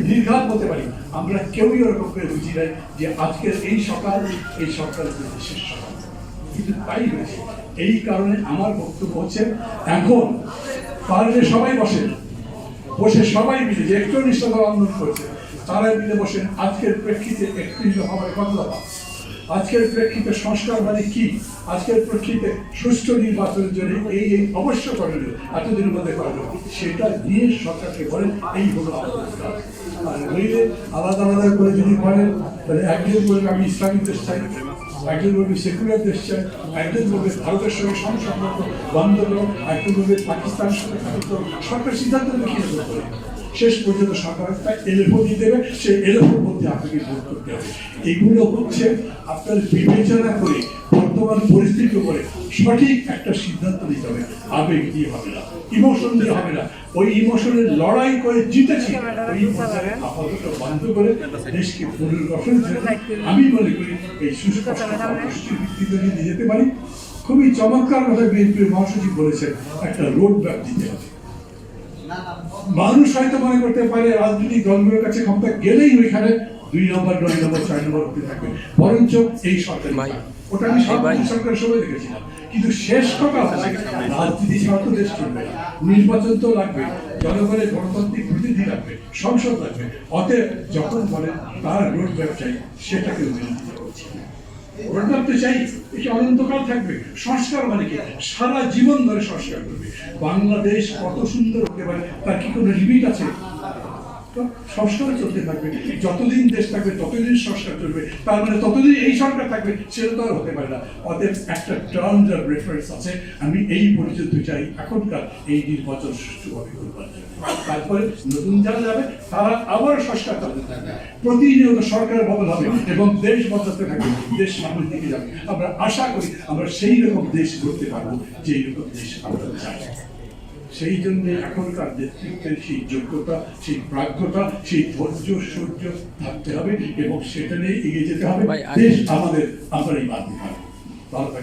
নির্ঘাত হতে পারি, আমরা কেউই ওরকম করে বুঝি নাই যে আজকের এই সকাল শেষ সকাল, কিন্তু তাই হয়েছে। এই কারণে আমার বক্তব্য হচ্ছে, এখন পারলে সবাই বসে সবাই মিলে যে একটু নিষ্ঠা আন্দোলন করেছে তারা মিলে বসেন। আজকের প্রেক্ষিতে একটি হওয়ার কথা, আজকের প্রেক্ষিতে সংস্কার মানে কি, আজকের প্রেক্ষিতে সুষ্ঠু নির্বাচনের জন্য এই অবশ্য করণীয় এতদিনের মধ্যে করা, সেটা নিয়ে সরকারকে বলেন এই হলো আমাদের কাজ। আর নইলে আলাদা আলাদা করে যদি বলেন, তাহলে একজন বলবে আমি ইসলামিক দেশ চাই, একজন বলবে সেকুলার দেশ চাই, একজন বলবে ভারতের সঙ্গে সম্পর্ক বন্ধ করো, একজন বলবে পাকিস্তানের সঙ্গে সরকার সিদ্ধান্ত নেবে কি করে। শেষ পর্যন্ত সরকার একটা এলএফও দিয়ে দেবে, সেই এলএফওর মধ্যে আপনাকে ভোট করতে হবে। এগুলো হচ্ছে আপনার বিবেচনা করে বর্তমান পরিস্থিতির উপরে সঠিক একটা সিদ্ধান্ত নিতে হবে। আবেগ দিয়ে হবে না, ইমোশন দিয়ে হবে না। ওই ইমোশনের লড়াই করে জিতেছি, ওই পর্যায়ে আপাতত বন্ধ করে দেশকে পুনর্গঠন আমি মনে করি এই সুষ্ঠুর ভিত্তিতে যদি যেতে পারি। খুবই চমৎকার ভাবে বিএনপির মহাসচিব বলেছেন, একটা রোড ম্যাপ দিতে হবে। মানুষ হয়তো মনে করতে পারে রাজনৈতিক দলগুলোর কাছে ক্ষমতা গেলেই ওইখানে 2 নম্বর 9 নম্বর 4 নম্বর হতে থাকবে, বরঞ্চ এই সরকার, ওটা আমি সরকারের সময় দেখেছিলাম। কিন্তু শেষ কথা হচ্ছে রাজনীতি ছাড়া তো দেশ চলবে না, নির্বাচন তো লাগবে, জনগণের গণতান্ত্রিক প্রতিনিধি লাগবে, সংসদ লাগবে। অতএব যখন বলে তার রোড ম্যাপ চাই, সেটাকে মেনে নিতে হচ্ছে। রোডম্যাপ তো চাই, এটা অনন্তকাল থাকবে। সংস্কার মানে কি, সারা জীবন ধরে সংস্কার করবে। বাংলাদেশ কত সুন্দর হতে পারে তার কি কোনো লিমিট আছে? সংস্কার চলতে থাকবে, যতদিন দেশ থাকবে ততদিন সংস্কার চলবে, তার মানে ততদিন এই সরকার থাকবে, সেটা তো আর হতে পারে না। অতএব একটা টার্মস অফ রেফারেন্স আছে, আমি এই পরিচিত চাই এখনকার এই নির্বাচন সুষ্ঠুভাবে করবার জন্য। তারপরে নতুন যারা যাবে তারা আবার সংস্কার করতে থাকবে, প্রতিনিয়ত সরকার বদল হবে এবং দেশ বদলাতে থাকবে, দেশ সামনের দিকে যাবে। আমরা আশা করি আমরা সেই রকম দেশ গড়তে পারবো যেই রকম দেশ আমরা চাই। সেই জন্য এখনকার নেতৃত্বের সেই যোগ্যতা, সেই প্রাজ্ঞতা, সেই ধৈর্য সূর্য থাকতে হবে এবং সেটা নিয়ে এগিয়ে যেতে হবে। দেশ আমাদের, আমরাই বাঁধতে হবে।